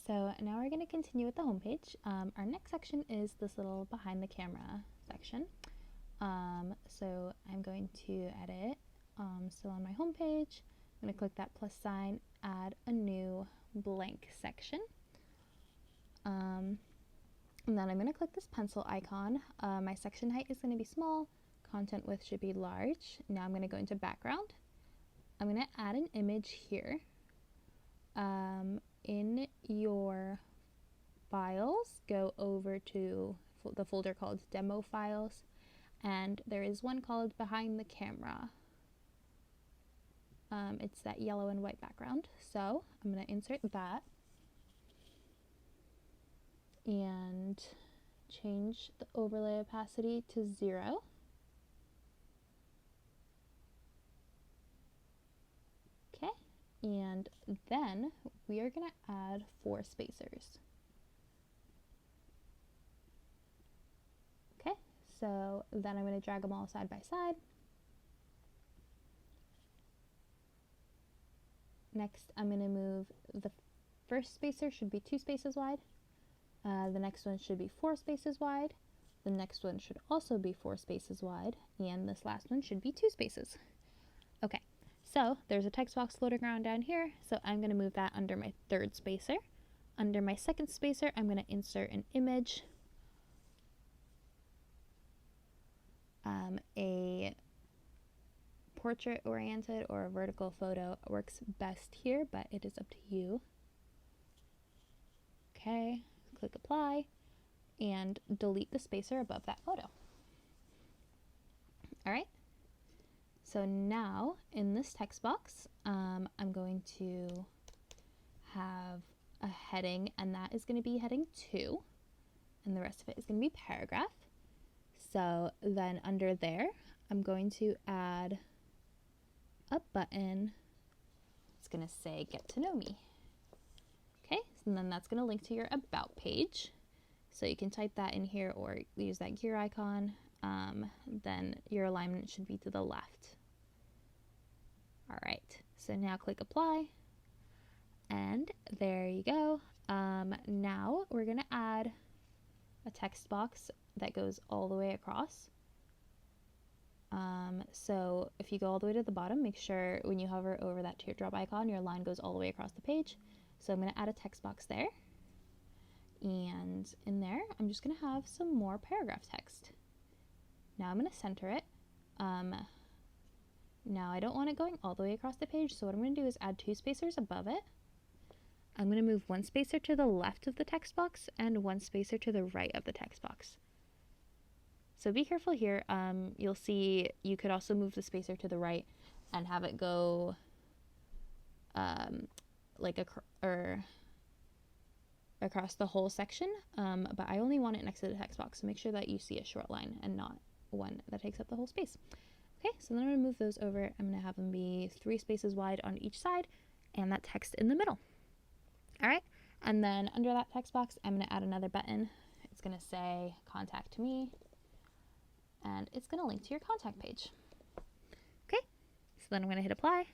so now we're going to continue with the homepage. Our next section is this little behind the camera section. So I'm going to edit. So on my homepage, I'm going to click that plus sign, add a new blank section. And then I'm going to click this pencil icon. My section height is going to be small, content width should be large. Now I'm going to go into background. I'm going to add an image here. In your files, go over to the folder called demo files, and there is one called behind the camera. It's that yellow and white background, so I'm going to insert that and change the overlay opacity to 0. Okay, and then we are going to add 4 spacers. Okay, so then I'm going to drag them all side by side. Next, I'm going to move the first spacer should be 2 spaces wide. The next one should be 4 spaces wide. The next one should also be 4 spaces wide. And this last one should be 2 spaces. Okay, so there's a text box floating around down here. So I'm going to move that under my 3rd spacer. Under my 2nd spacer, I'm going to insert an image. A portrait oriented or a vertical photo works best here, but it is up to you. Okay, click apply and delete the spacer above that photo. All right, so now in this text box, I'm going to have a heading, and that is going to be heading 2, and the rest of it is going to be paragraph. So then under there, I'm going to add a button. It's going to say get to know me. Okay, and then that's going to link to your about page. So you can type that in here or use that gear icon. Then your alignment should be to the left. All right, so now click apply. And there you go. Now we're going to add a text box that goes all the way across. So if you go all the way to the bottom, make sure when you hover over that teardrop icon, your line goes all the way across the page. So I'm going to add a text box there. And in there, I'm just going to have some more paragraph text. Now I'm going to center it. Now I don't want it going all the way across the page, so what I'm going to do is add 2 spacers above it. I'm going to move 1 spacer to the left of the text box and 1 spacer to the right of the text box. So be careful here. You'll see you could also move the spacer to the right and have it go across the whole section, but I only want it next to the text box, so make sure that you see a short line and not one that takes up the whole space. Okay, so then I'm going to move those over. I'm going to have them be 3 spaces wide on each side and that text in the middle. All right, and then under that text box, I'm going to add another button. It's going to say contact me, and it's going to link to your contact page. Okay, so then I'm going to hit apply,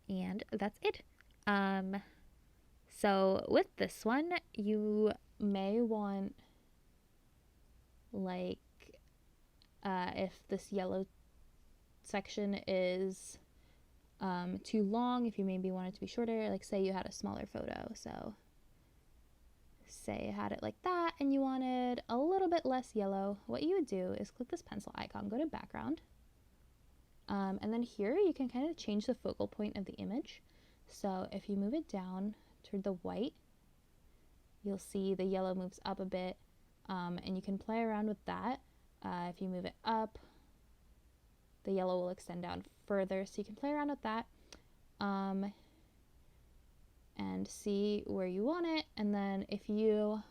and that's it. So with this one, you may want, like, if this yellow section is too long, if you maybe want it to be shorter, like say you had a smaller photo, so say you had it like that and you wanted a little bit less yellow, what you would do is click this pencil icon, go to background, and then here you can kind of change the focal point of the image. So if you move it down toward the white, you'll see the yellow moves up a bit, and you can play around with that. If you move it up, the yellow will extend down further, so you can play around with that and see where you want it. And then if you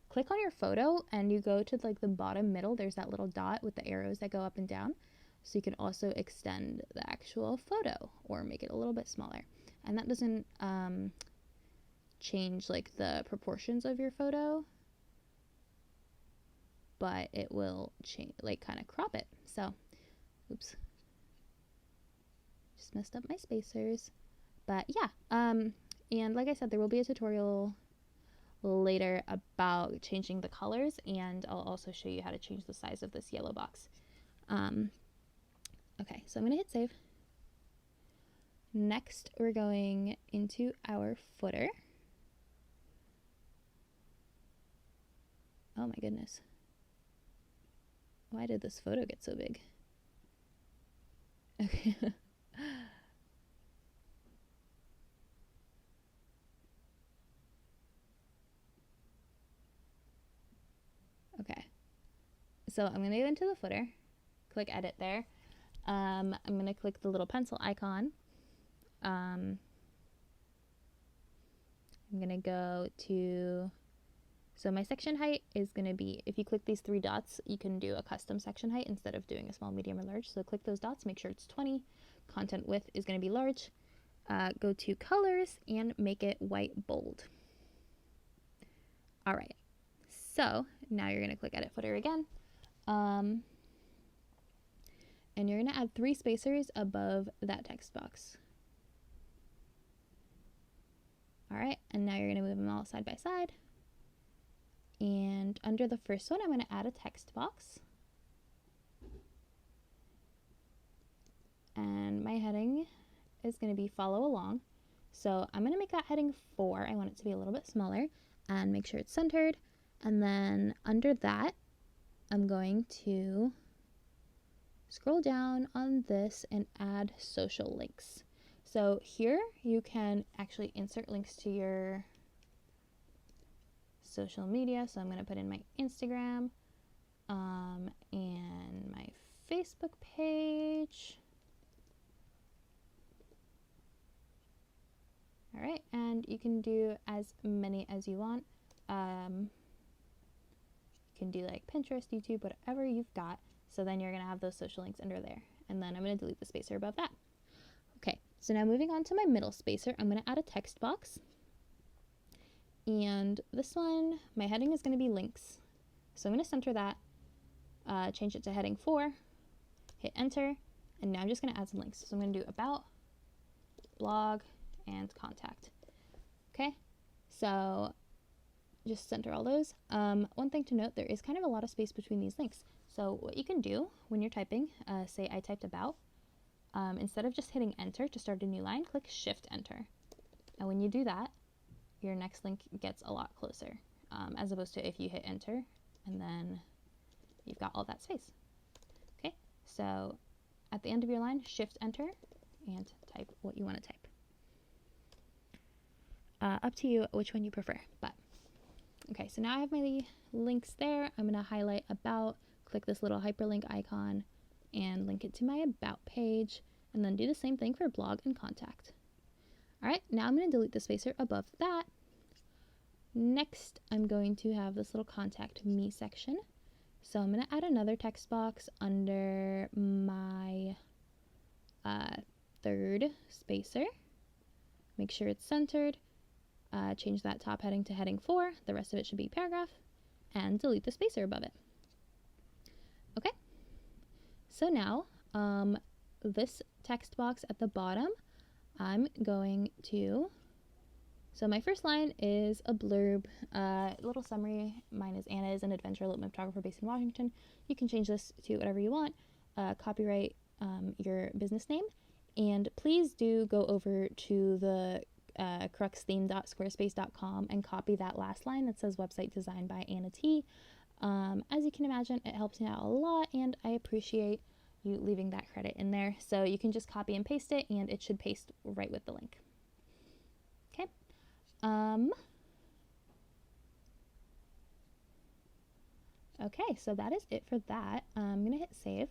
click on your photo and you go to like the bottom middle, there's that little dot with the arrows that go up and down, so you can also extend the actual photo or make it a little bit smaller, and that doesn't change like the proportions of your photo, but it will change, like kind of crop it. So oops, just messed up my spacers. But yeah, And like I said, there will be a tutorial later about changing the colors, and I'll also show you how to change the size of this yellow box. Okay, so I'm gonna hit save. Next, we're going into our footer. Oh my goodness. Why did this photo get so big? Okay. Okay. So I'm going to go into the footer, click edit there. I'm going to click the little pencil icon. I'm going to go to, so my section height is going to be, if you click these 3 dots, you can do a custom section height instead of doing a small, medium, or large. So click those dots, make sure it's 20. Content width is going to be large. Go to colors and make it white bold. All right. So now you're going to click edit footer again. And you're going to add 3 spacers above that text box. All right, and now you're going to move them all side by side. And under the first one, I'm going to add a text box. And my heading is going to be follow along. So I'm going to make that heading 4. I want it to be a little bit smaller and make sure it's centered. And then under that, I'm going to scroll down on this and add social links. So here you can actually insert links to your social media. So I'm going to put in my Instagram and my Facebook page. All right, and you can do as many as you want. You can do like Pinterest, YouTube, whatever you've got. So then you're going to have those social links under there. And then I'm going to delete the spacer above that. Okay, so now moving on to my middle spacer, I'm going to add a text box. And this one, my heading is going to be links. So I'm going to center that, change it to heading 4, hit enter, and now I'm just going to add some links. So I'm going to do about, blog, and contact. Okay, so just center all those. One thing to note, there is kind of a lot of space between these links. So what you can do when you're typing, say I typed about, instead of just hitting enter to start a new line, click shift enter. And when you do that, your next link gets a lot closer, as opposed to if you hit enter and then you've got all that space. Okay, so at the end of your line, shift enter and type what you want to type. Up to you which one you prefer, but okay, so now I have my links there. I'm going to highlight about, click this little hyperlink icon and link it to my about page, and then do the same thing for blog and contact. All right, now I'm going to delete the spacer above that. Next, I'm going to have this little contact me section. So I'm going to add another text box under my 3rd spacer. Make sure it's centered. Change that top heading to heading 4. The rest of it should be paragraph. And delete the spacer above it. Okay. So now, this text box at the bottom, I'm going to, so my first line is a blurb, little summary. Mine is Anna is an adventure elopement photographer based in Washington. You can change this to whatever you want. Copyright your business name. And please do go over to the cruxtheme.squarespace.com and copy that last line that says website designed by Anna T. As you can imagine, it helps me out a lot, and I appreciate you leaving that credit in there. So you can just copy and paste it, and it should paste right with the link. Okay. Okay, so that is it for that. I'm gonna hit save.